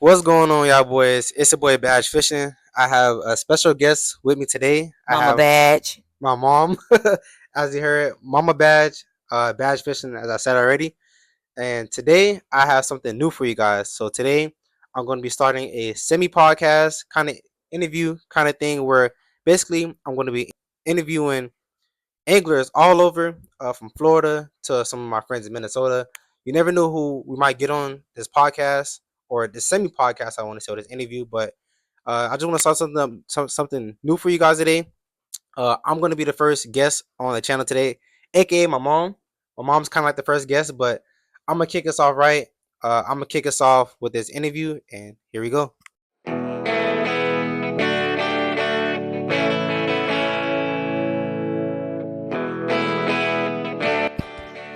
What's going on, y'all boys? It's your boy Badge Fishing. I have a special guest with me today. I Mama have Badge. my mom, as you heard, Mama Badge, Badge Fishing, as I said already. And today I have something new for you guys. So today I'm going to be starting a semi podcast kind of interview kind of thing where basically I'm going to be interviewing anglers all over, from Florida to some of my friends in Minnesota. You never know who we might get on this podcast or this semi podcast. I want to say, or this interview, but I just want to start something new for you guys today. I'm going to be the first guest on the channel today, aka my mom. My mom's kind of like the first guest, but I'm gonna kick us off right. I'm gonna kick us off with this interview, and here we go.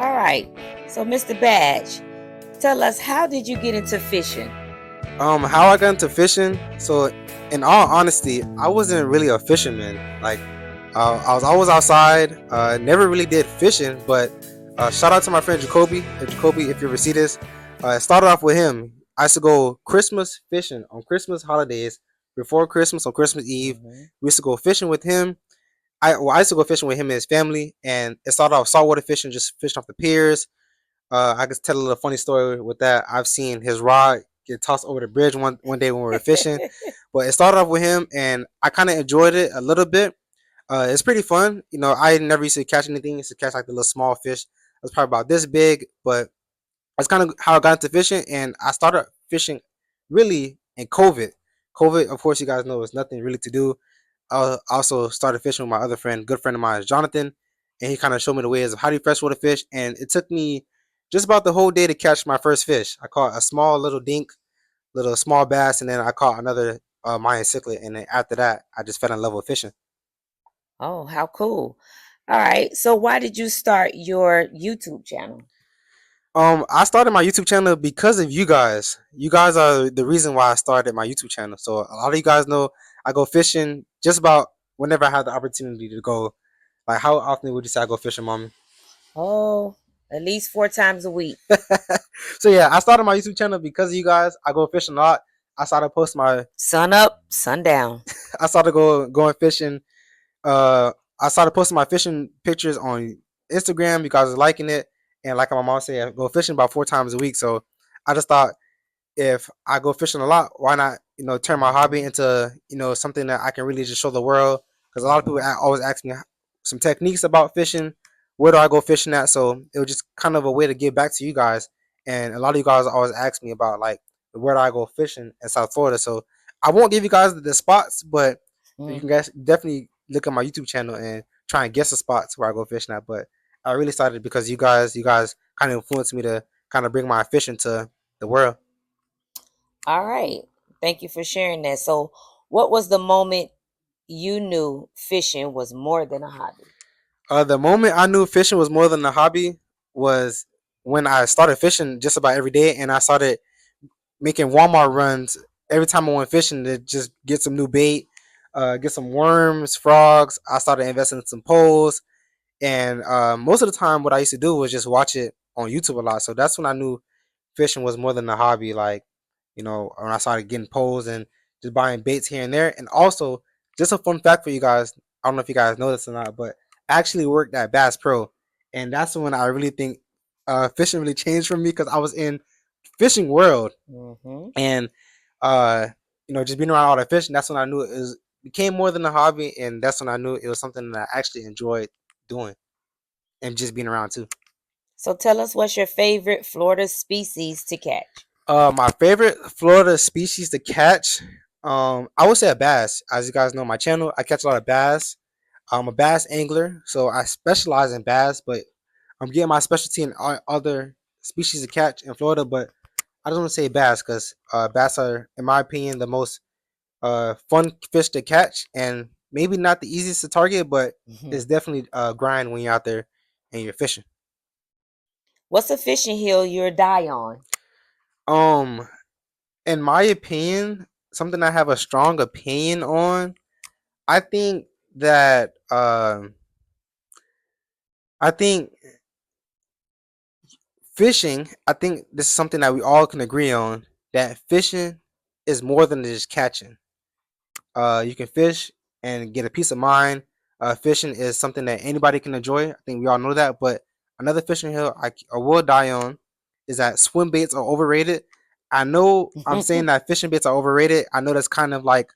All right. So, Mr. Badge, tell us, how did you get into fishing? How I got into fishing. So, in all honesty, I wasn't really a fisherman. Like, I was always outside. Never really did fishing, but shout out to my friend Jacoby. If you ever see this, it started off with him. I used to go Christmas fishing on Christmas holidays, before Christmas on Christmas Eve. Mhm. We used to go fishing with him. I used to go fishing with him and his family, and it started off saltwater fishing, just fishing off the piers. I could tell a little funny story with that. I've seen his rod get tossed over the bridge one day when we were fishing, but it started off with him, and I kind of enjoyed it a little bit. It's pretty fun. I never used to catch anything. I used to catch like the little small fish. That's probably about this big, but that's kind of how I got into fishing, and I started fishing really in COVID. COVID, of course, you guys know, is nothing really to do. I also started fishing with my other friend, good friend of mine, Jonathan, and he kind of showed me the ways of how do you freshwater fish. And it took me just about the whole day to catch my first fish. I caught a small little dink, little small bass, and then I caught another Mayan cichlid. And then after that, I just fell in love with fishing. Oh, how cool. All right. So, why did you start your YouTube channel? I started my YouTube channel because of you guys. You guys are the reason why I started my YouTube channel. So a lot of you guys know I go fishing just about whenever I have the opportunity to go. Like, how often would you say I go fishing, mommy? Oh, at least 4 times a week. So yeah, I started my YouTube channel because of you guys. I go fishing a lot. I started posting my Sun up, sundown. I started going fishing. I started posting my fishing pictures on Instagram. You guys are liking it, and like my mom said, I go fishing about 4 times a week. So I just thought, if I go fishing a lot, why not turn my hobby Mhm. into something that I can really just show the world? Because a lot of people Mhm. always ask me some techniques about fishing. Where do I go fishing at? So it was just kind of a way to give back to you guys. And a lot of you guys always ask me about, like, where do I go fishing in South Florida. So I won't give you guys the spots, but you Mhm. can guys definitely look at my YouTube channel and try and guess the spots where I go fishing at. But I really started because you guys kind of influenced me to kind of bring my fishing to the world. All right. Thank you for sharing that. So, what was the moment you knew fishing was more than a hobby? The moment I knew fishing was more than a hobby was when I started fishing just about every day, and I started making Walmart runs every time I went fishing to just get some new bait, get some worms, frogs. I started investing in some poles, and most of the time, what I used to do was just watch it on YouTube a lot. So that's when I knew fishing was more than a hobby. Like, when I started getting poles and just buying baits here and there. And also, just a fun fact for you guys, I don't know if you guys know this or not, but I actually worked at Bass Pro, and that's when I really think fishing really changed for me, because I was in fishing world, Mhm. and uh, just being around all the fishing. That's when I knew became more than a hobby, and that's when I knew it was something that I actually enjoyed doing and just being around too. So tell us, what's your favorite Florida species to catch? My favorite Florida species to catch, I would say a bass. As you guys know, my channel, I catch a lot of bass. I'm a bass angler, so I specialize in bass, but I'm getting my specialty in other species to catch in Florida. But I just want to say bass because bass are, in my opinion, the most fun fish to catch, and maybe not the easiest to target, but Mhm. it's definitely a grind when you're out there and you're fishing. What's a fishing hill you'll die on? Um, in my opinion, something I have a strong opinion on, I think that I think fishing. I think this is something that we all can agree on, that fishing is more than just catching. You can fish and get a peace of mind. Fishing is something that anybody can enjoy. I think we all know that. But another fishing hill I will die on is that swim baits are overrated. I know I'm saying that fishing baits are overrated. I know that's kind of like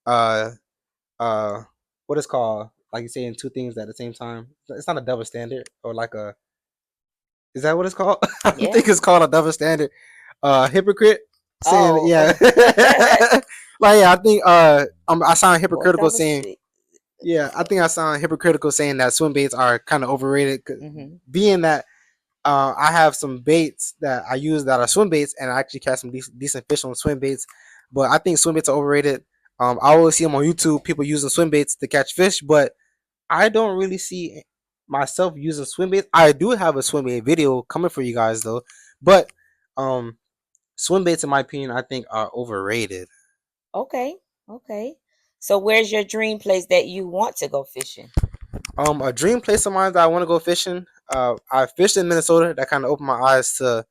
uh uh what is called like you saying two things at the same time. It's not a double standard or like a is that what it's called? I don't Yeah. think it's called a double standard. Hypocrite saying Oh. yeah. Like yeah, I think I sound What hypocritical double saying stick? yeah, I think I sound hypocritical saying that swim baits are kind of overrated. Hmm. Being that I have some baits that I use that are swim baits, and I actually catch some decent fish on swim baits. But I think swim baits are overrated. I always see them on YouTube, people using swim baits to catch fish, but I don't really see myself using swim baits. I do have a swim bait video coming for you guys though, but um, swim baits, in my opinion, I think are overrated. Okay. Okay. So where's your dream place that you want to go fishing? A dream place of mine that I want to go fishing. I fished in Minnesota. That kind of opened my eyes to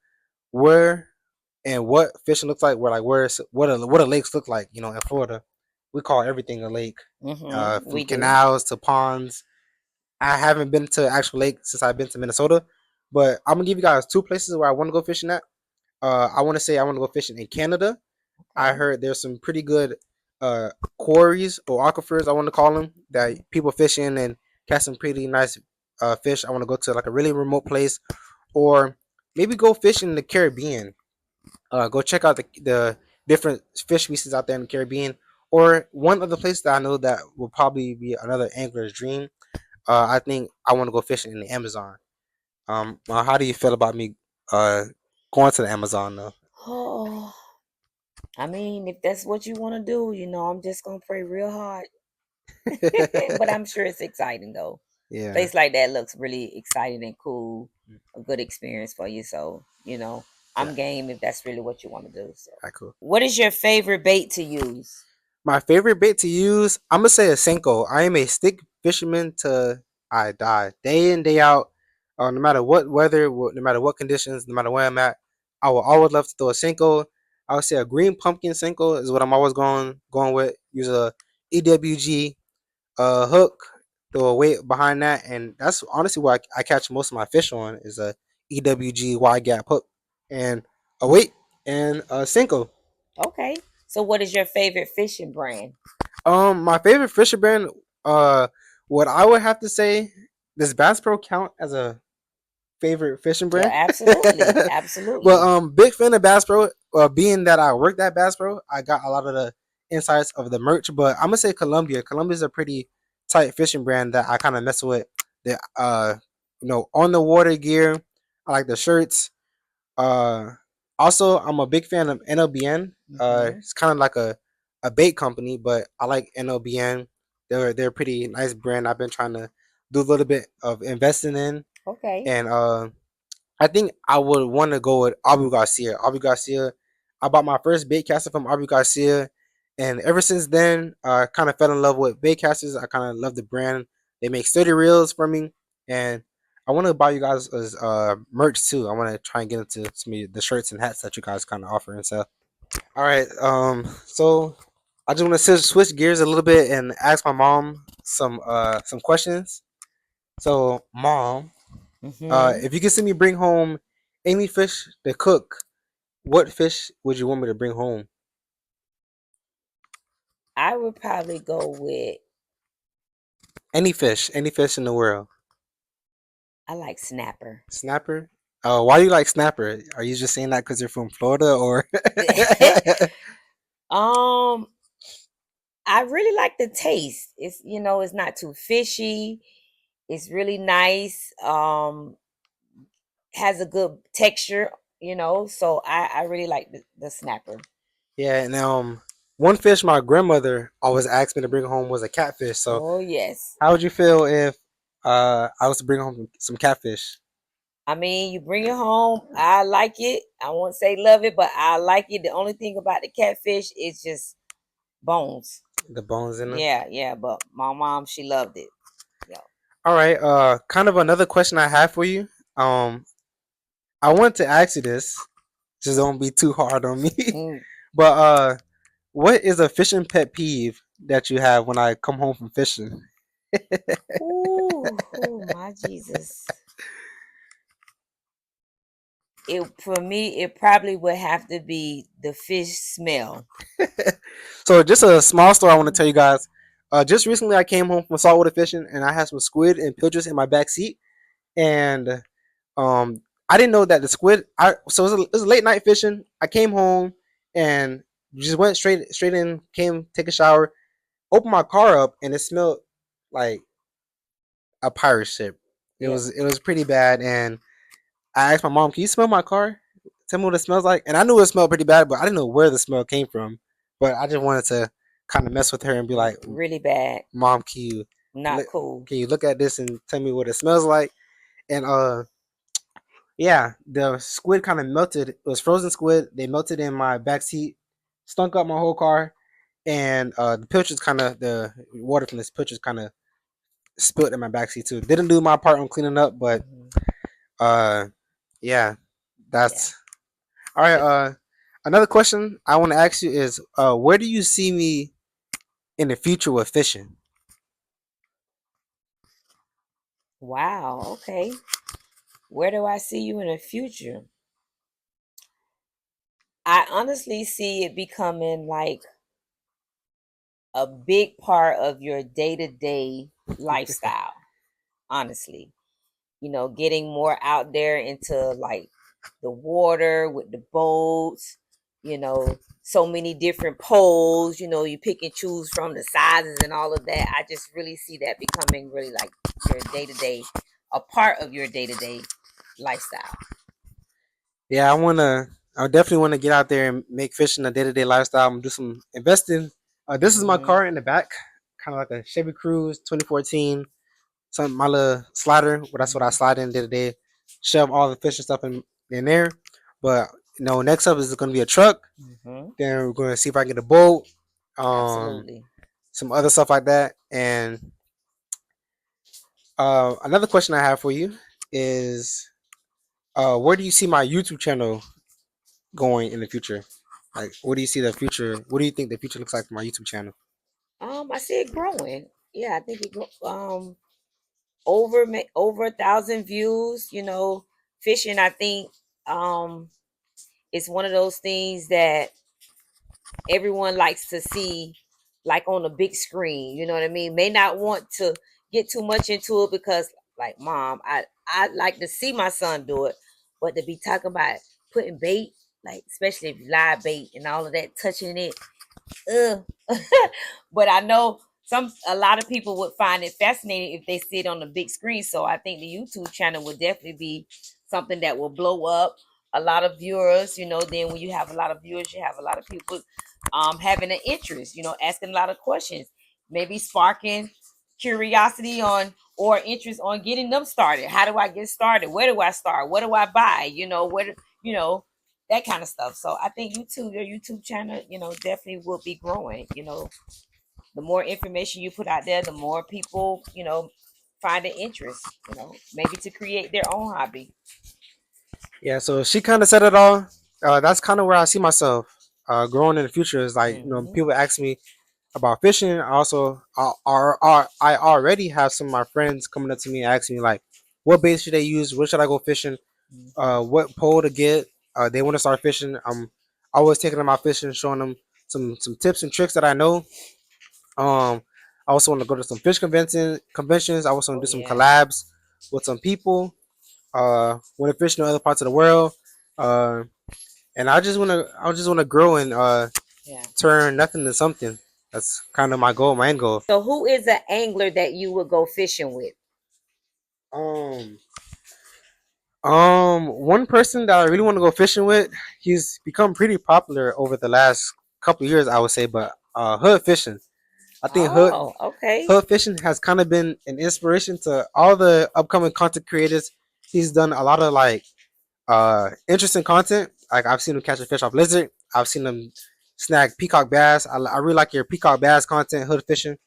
where and what fishing looks like. Where like what a lakes look like. You know, in Florida, we call everything a lake. From We do. canals to ponds. I haven't been to actual lake since I've been to Minnesota, but I'm gonna give you guys two places where I want to go fishing at. I want to say I want to go fishing in Canada. I Okay. heard there's some pretty good uh, quarries or aquifers, I want to call them, that people fish in and catch some pretty nice fish. I want to go to like a really remote place, or maybe go fishing in the Caribbean. Go check out the different fish species out there in the Caribbean. Or one other place that I know that will probably be another angler's dream. I think I want to go fishing in the Amazon. How do you feel about me uh, going to the Amazon though? Oh, I mean, if that's what you want to do, I'm just gonna pray real hard. But I'm sure it's exciting though. Yeah. Place like that looks really exciting and cool, a good experience for you. So, Yeah. I'm game if that's really what you want to do. So, Alright, cool. what is your favorite bait to use? My favorite bait to use, I'm gonna say a Senko. I am a stick fisherman to I die, day in day out. No matter what weather, no matter what conditions, no matter where I'm at, I will always love to throw a Senko. I would say a green pumpkin Senko is what I'm always going with. Use a EWG hook, throw a weight behind that, and that's honestly what I catch most of my fish on is a EWG wide gap hook and a weight and a Senko. Okay. So, what is your favorite fishing brand? My favorite Fisher brand, uh, what I would have to say, does Bass Pro count as a favorite fishing Yeah, brand? absolutely. But Absolutely. big fan of Bass Pro. Being that I worked at Bass Pro, I got a lot of the insights of the merch. But I'm gonna say Columbia. Columbia's a pretty tight fishing brand that I kind of mess with. The on the water gear. I like the shirts. Uh, Also, I'm a big fan of NLBN. Hmm. It's kind of like a bait company, but I like NLBN. They're a pretty nice brand. I've been trying to do a little bit of investing in, Okay. and I think I would want to go with Abu Garcia. Abu Garcia. I bought my first bait caster from Abu Garcia, and ever since then, I kind of fell in love with bait casters. I kind of love the brand. They make sturdy reels for me, and I want to buy you guys merch too. I want to try and get into some of the shirts and hats that you guys kind of offer and sell. All right. So I just want to switch gears a little bit and ask my mom some questions. So, mom, Hmm. if you could see me bring home any fish to cook, what fish would you want me to bring home? I would probably go with, Any fish in the world. I like snapper. Snapper. Why do you like snapper? Are you just saying that because you're from Florida, or? um, I really like the taste. It's not too fishy. It's really nice. Has a good texture, so I really like the snapper. Yeah, and one fish my grandmother always asked me to bring home was a catfish. So, Oh, yes. how would you feel if I was to bring home some catfish? I mean, you bring it home. I like it. I won't say love it, but I like it. The only thing about the catfish is just bones. The bones in them. Yeah, yeah. But my mom, she loved it. Yeah. All right. Kind of another question I have for you. Um, I want to ask you this. Just don't be too hard on me. Mm, But What is a fishing pet peeve that you have when I come home from fishing? Ooh, oh my Jesus. It for me, it probably would have to be the fish smell. So just a small story I want to Mm. tell you guys. Just recently I came home from saltwater fishing and I had some squid and pilchards in my back seat, and I didn't know that the squid. It was a late night fishing. I came home and just went straight in. Came take a shower, opened my car up, and it smelled like a pirate ship. Yeah. It was pretty bad, and I asked my mom, "Can you smell my car? Tell me what it smells like." And I knew it smelled pretty bad, but I didn't know where the smell came from. But I just wanted to kind of mess with her and be like, Really bad. "Mom, Not cool. can you look at this and tell me what it smells like?" And yeah, the squid kind of melted. It was frozen squid. They melted in my back seat, stunk up my whole car, and the pilchards kind of the water from this pilchards kind of spilled in my back seat too. Didn't do my part on cleaning up, but Mhm. uh, yeah, Yeah. that's all right. But Another question I want to ask you is, where do you see me in the future with fishing? wow, okay. Where do I see you in the future? I honestly see it becoming like a big part of your day-to-day lifestyle, honestly. Getting more out there into like the water with the boats, so many different poles, you pick and choose from the sizes and all of that. I just really see that becoming really like your day-to-day, a part of your day-to-day lifestyle. Yeah, I definitely want to get out there and make fishing a day to day lifestyle. I'm gonna do some investing. This is my Hmm. car in the back, kind of like a Chevy Cruze 2014. Some my little slider. Well, that's what I Hmm. slide in day to day. Shove all the fishing stuff in there. But next up is gonna be a truck. Hmm. Then we're gonna see if I can get a boat. Um, Absolutely. some other stuff like that. And another question I have for you is, where do you see my YouTube channel going in the future? Like, what do you see the future? What do you think the future looks like for my YouTube channel? I see it growing. Yeah, I think over 1,000 views. Fishing. I think um, it's one of those things that everyone likes to see, like on a big screen. You know what I mean? May not want to get too much into it because, like, mom, I like to see my son do it, but to be talking about putting bait, like especially if live bait and all of that, touching it, ugh. But I know a lot of people would find it fascinating if they see it on the big screen. So I think the YouTube channel would definitely be something that will blow up a lot of viewers. Then when you have a lot of viewers, you have a lot of people having an interest, asking a lot of questions, maybe sparking curiosity on or interest on getting them started. How do I get started? Where do I start? What do I buy? You know, that kind of stuff. So I think your YouTube channel, definitely will be growing. The more information you put out there, the more people, find an interest, maybe to create their own hobby. Yeah, so she kind of said it all. That's kind of where I see myself growing in the future. Is like, Hmm. people ask me about fishing. I already have some of my friends coming up to me and asking me like, what bait should they use? Where should I go fishing? Hmm. What pole to get? They want to start fishing. I'm always taking them out fishing, showing them some tips and tricks that I know. I also want to go to some fish conventions. I also want Oh to do some yeah. collabs with some people. Want to fish in other parts of the world. Uh, and I just want to grow and Yeah. turn nothing into something. That's kind of my goal, my end goal. So who is an angler that you would go fishing with? Um, one person that I really want to go fishing with, he's become pretty popular over the last couple of years, I would say. But hood fishing, I think Oh, okay. hood fishing has kind of been an inspiration to all the upcoming content creators. He's done a lot of like interesting content. Like I've seen him catch a fish off lizard. I've seen him snag peacock bass. I really like your peacock bass content, hood fishing.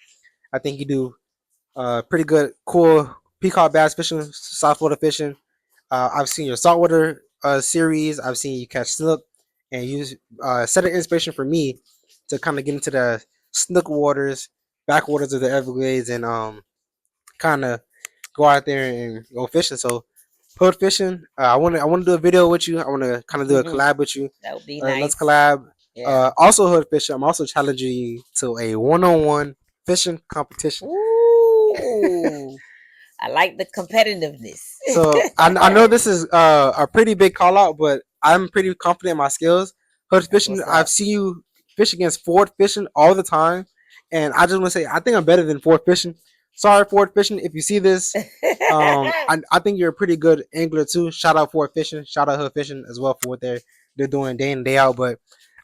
I think you do pretty good, cool peacock bass fishing, South Florida fishing. I've seen your saltwater series. I've seen you catch snook, and you set an inspiration for me to kind of get into the snook waters, backwaters of the Everglades, and kind of go out there and go fishing. So hood fishing. I want to do a video with you. I want to kind of do a Mhm. collab with you. That would be Let's nice. collab. Yeah. Also hood fishing. I'm also challenging you to a one-on-one fishing competition. Ooh. I like the competitiveness. So I know this is a pretty big call out, but I'm pretty confident in my skills. Hood That's fishing. what's I've up. seen you fish against Ford fishing all the time, and I just want to say I think I'm better than Ford fishing. Sorry, Ford fishing, if you see this. I think you're a pretty good angler too. Shout out Ford fishing. Shout out Hood fishing as well for what they're doing day in day out. But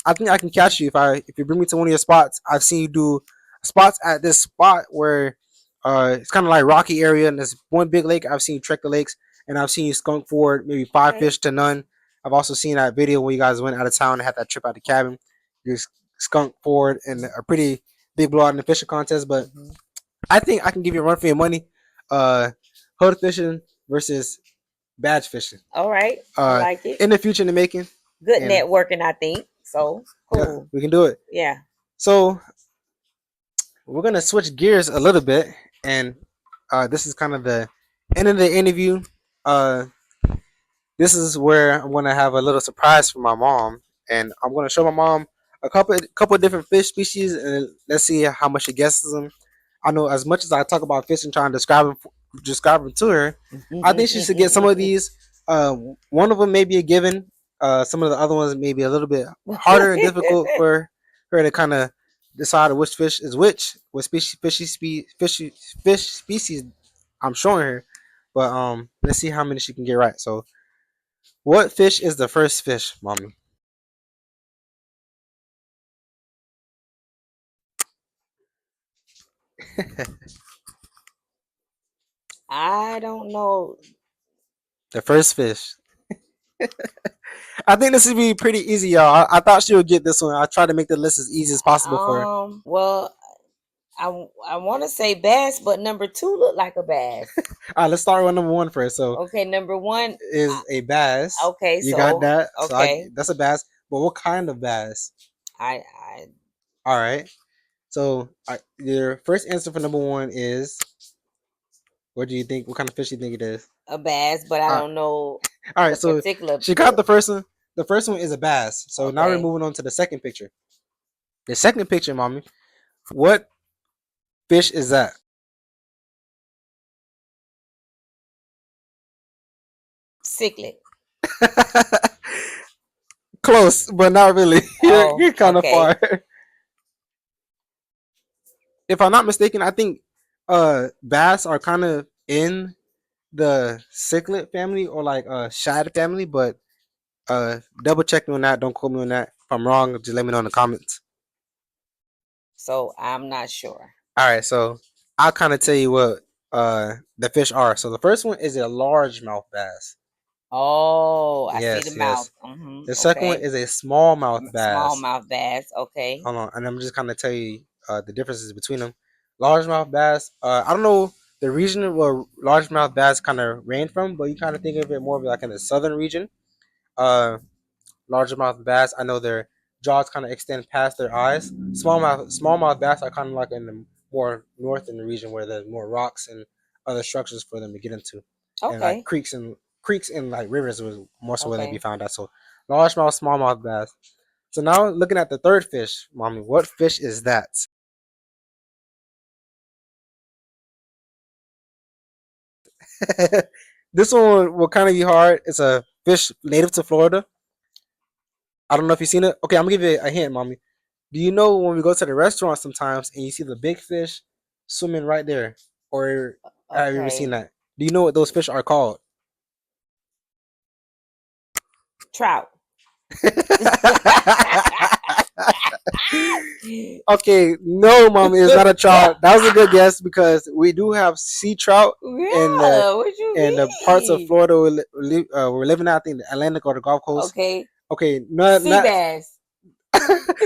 I think I can catch you if you bring me to one of your spots. I've seen you do spots at this spot where it's kind of like rocky area and there's one big lake. I've seen you trek the lakes and I've seen you skunk forward maybe five Okay. fish to none. I've also seen that video where you guys went out of town and had that trip out the cabin. You skunk forward in a pretty big blowout in the fishing contest. But Mhm. I think I can give you a run for your money. Uh, Hood fishing versus badge fishing. All right. I like it. In the future in the making. Good And networking, I think. So yeah, cool. we can do it. Yeah. So we're gonna switch gears a little bit, and this is kind of the end of the interview. Uh, this is where I'm gonna have a little surprise for my mom, and I'm gonna show my mom a couple of different fish species, and let's see how much she guesses them. I know as much as I talk about fish and trying to describe them to her, I think she should get some of these. One of them may be a given. Some of the other ones may be a little bit harder and difficult for her to kind of decide which fish is what fish species I'm showing her. But let's see how many she can get right. So, what fish is the first fish, mommy? I don't know. The first fish. I think this would be pretty easy, y'all. I thought she would get this one. I tried to make the list as easy as possible for her. Well, I want to say bass, but number two looked like a bass. All right, let's start with number one first. So, Okay, number one is a bass. okay, You got so that? So okay. that's a bass. But what kind of bass? I All right. So your first answer for number one is what do you think? What kind of fish do you think it is? a bass, but I All right. don't know All right. the So particular. she got the first one. The first one is a bass. So now we're Okay. moving on to the second picture. The second picture, mommy. What fish is that? Cichlid. Close, but not really. Oh, You're kind of okay. far. If I'm not mistaken, I think bass are kind of in the cichlid family or like shad family, but double check me on that. Don't quote me on that. If I'm wrong, just let me know in the comments. So I'm not sure. All right, so I'll kind of tell you what the fish are. So the first one is a largemouth bass. Oh, I see the Yes, mouth. yes. The second one Okay. is a smallmouth bass. Smallmouth bass. Okay. Hold on, and I'm just kind of tell you the differences between them. Largemouth bass. I don't know the region where largemouth bass kind of ran from, but you kind of think of it more of like in the southern region. Uh, Largemouth bass, I know their jaws kind of extend past their eyes. Smallmouth bass are kind of like in the more north in the region where there's more rocks and other structures for them to get into, and like Okay. creeks and like rivers was more so where they be Okay. found at. So largemouth, smallmouth bass. So now looking at the third fish, mommy, what fish is that? This one will kind of be hard. It's a fish native to Florida. I don't know if you've seen it. Okay, I'm gonna give you a hint, mommy. Do you know when we go to the restaurant sometimes and you see the big fish swimming right there? Or have you ever seen Okay. that? Do you know what those fish are called? Trout. Okay, no, mommy, it's not a trout. That was a good guess because we do have sea trout in the Yeah. What you in the parts of mean? Florida we're living at, I think the Atlantic or the Gulf Coast. Okay. Okay, not Sea not bass.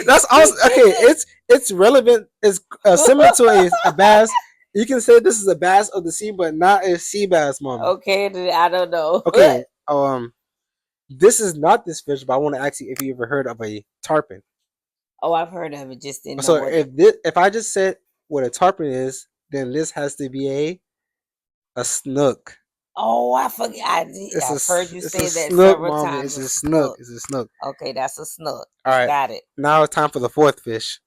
that's also okay. It's relevant. It's similar to a bass. You can say this is a bass of the sea, but not a sea bass, mommy. Okay, then I don't know. Okay, this is not this fish, but I want to ask you if you ever heard of a tarpon. Oh, I've heard of it. Just didn't know So what. if I just said what a tarpon is, then this has to be a snook. Oh, I forgot. I've heard you It's a say that snook, several mommy. times. It's A a snook. snook. It's a snook. Okay, that's a snook. All right. Got it. Now it's time for the fourth fish.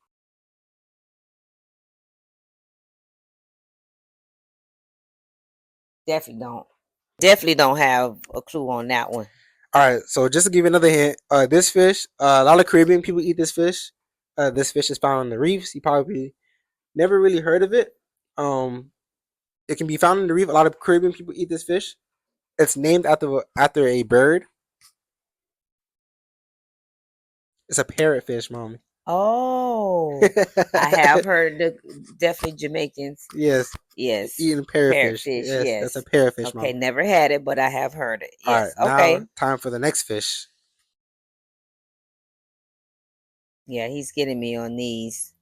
Definitely don't have a clue on that one. All right. So just to give you another hint, this fish, a lot of Caribbean people eat this fish. This fish is found on the reefs. You probably never really heard of it. Um, it can be found in the reef. A lot of Caribbean people eat this fish. It's named after a bird. It's a parrotfish, mommy. Oh, I have heard definitely Jamaicans. Yes. Yes. Eating parrotfish. Parrotfish, Yes, that's a yes. parrotfish, Okay, mommy. never had it, but I have heard it. All right. Yes. Okay. Now time for the next fish. Yeah, he's getting me on these.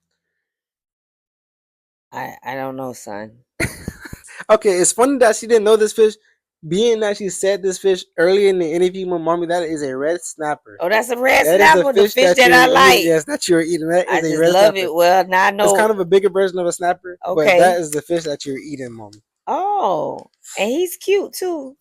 I don't know, son. Okay, it's funny that she didn't know this fish, being that she said this fish earlier in the interview with mommy. That is a red snapper. Oh, that's a red That is snapper, the fish that you're I eating. like. Yes, that you're eating. That I is a just red love snapper. it. Well, now I know. It's kind of a bigger version of a snapper, Okay. but that is the fish that you're eating, mommy. Oh, and he's cute too.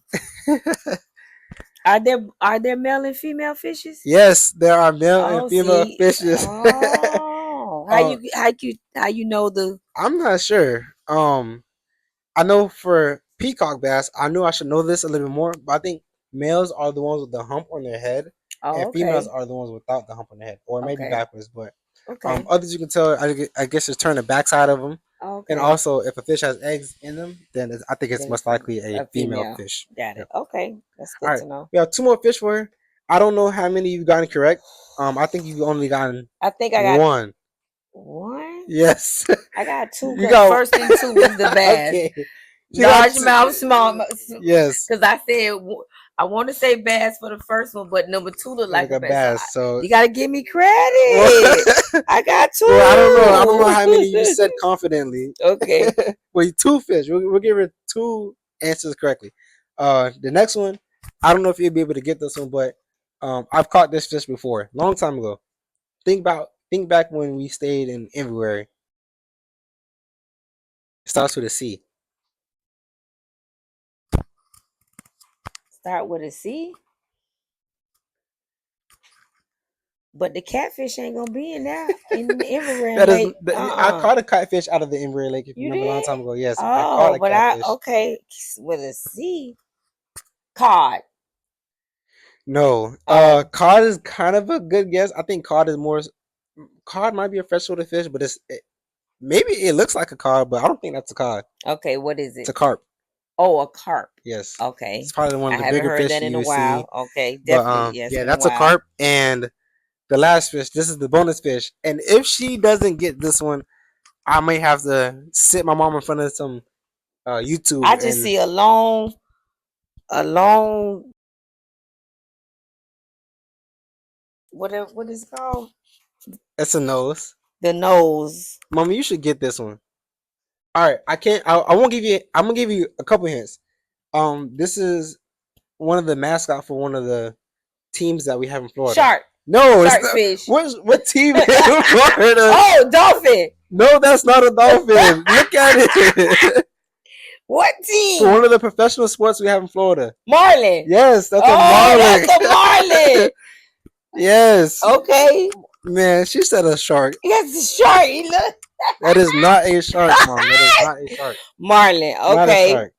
Are there male and female fishes? Yes, there are male and female see. fishes. Oh, how you know the? I'm not sure. I know for peacock bass, I knew I should know this a little bit more, but I think males are the ones with the hump on their head, Oh, and okay. females are the ones without the hump on their head, or maybe Okay. backwards. But Okay. others you can tell. I guess just turn the backside of them, Okay. and also if a fish has eggs in them, then I think it's Then most it's likely a female female. fish. Got it. Yep. Okay, that's good All right, to know. we have two more fish for her. I don't know how many you've gotten correct. I think you've only gotten I think I got one. One? Yes. I got two. You got First thing two was the bass. Okay. You got Large two. mouth, small mouth. Yes. Because I said I want to say bass for the first one, but number two looked like a bass. So you gotta give me credit. I got two. well, I don't know how many you said confidently. Okay. Well, two fish. We'll give her two answers correctly. The next one, I don't know if you'll be able to get this one, but I've caught this fish before, long time ago. Think back when we stayed in Inverary. It starts with a C. Start with a C. But the catfish ain't gonna be in there in the Inverary Lake. I caught a catfish out of the Inverary Lake. If you remember, a long time ago. Yes, I caught a catfish. Okay with a C. Cod. No, cod is kind of a good guess. I think cod is more. Cod might be a freshwater fish, but maybe it looks like a cod, but I don't think that's a cod. Okay, what is it? It's a carp. Oh, a carp. Yes. Okay. It's probably one of the I bigger haven't heard fish that in you a while. see. Okay, definitely. Yes. Yeah, that's a carp. And the last fish, this is the bonus fish. And if she doesn't get this one, I may have to sit my mom in front of some YouTube. I just see a long. What is it called? It's a nose. The nose. Mommy, you should get this one. All right, I can't. I won't give you. I'm gonna give you a couple hints. This is one of the mascot for one of the teams that we have in Florida. Shark. No, Sharkfish. What team is in Florida? Oh, dolphin. No, that's not a dolphin. Look at it. What team? For one of the professional sports we have in Florida. Marlin. Yes, that's a marlin. That's a marlin. Yes. Okay. Man, she said a shark. That's a shark. Look. That is not a shark, Mom. That is not a shark. Marlin. Okay. Not a shark.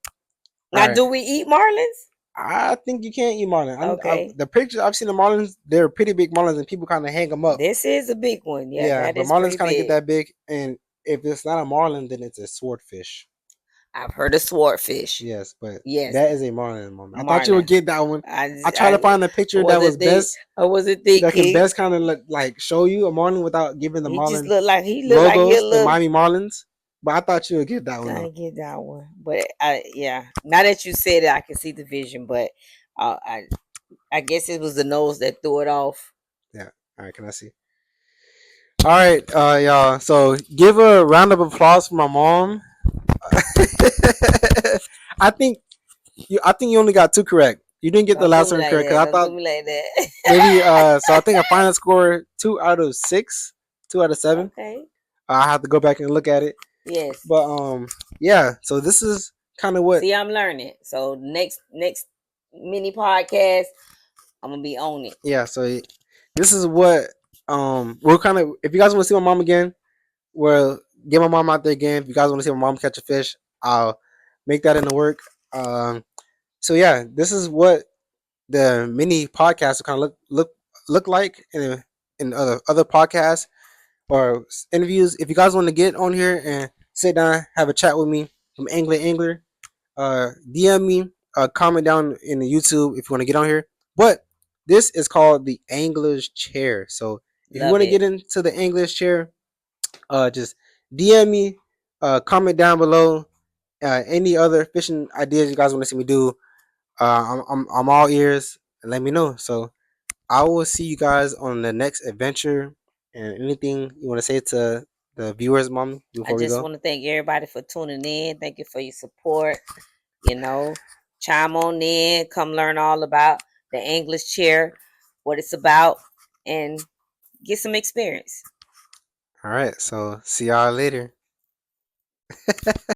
Now, do we eat marlins? I think you can't eat marlin. Okay. The pictures I've seen of marlins, they're pretty big marlins, and people kind of hang them up. This is a big one. Yeah, but marlins kind of get that big, and if it's not a marlin, then it's a swordfish. I've heard of swordfish. Yes, but yes, that is a marlin, Mom. I thought you would get that one. I tried to find a picture that was best. I wasn't thinking that can best kind of like show you a marlin without giving the marlin. He looked like the Miami Marlins. But I thought you would get that one. I get that one, but yeah. Now that you said it, I can see the vision. But I guess it was the nose that threw it off. Yeah. All right. Can I see? All right, y'all. So give a round of applause for my mom. I think you only got two correct. You didn't get the last one correct because I thought maybe. So I think a final score 2 out of 6. 2 out of 7. Okay. I have to go back and look at it. Yes. But yeah. So this is kind of what. See, I'm learning. So next mini podcast, I'm gonna be on it. Yeah. So this is what we're kind of. If you guys want to see my mom again, well, get my mom out there again. If you guys want to see my mom catch a fish, I'll make that in the work. So yeah, this is what the mini podcast will kind of look like in other podcasts or interviews. If you guys want to get on here and sit down, have a chat with me from Angler, DM me, comment down in the YouTube if you want to get on here. But this is called the Angler's Chair. So if you Love want to it. get into the Angler's Chair, just DM me, comment down below. Any other fishing ideas you guys want to see me do, I'm all ears. And let me know. So I will see you guys on the next adventure. And anything you want to say to the viewers, mom, I before we just go? want to thank everybody for tuning in. Thank you for your support. You know, chime on in, come learn all about the English chair, what it's about, and get some experience. All right. So see y'all later.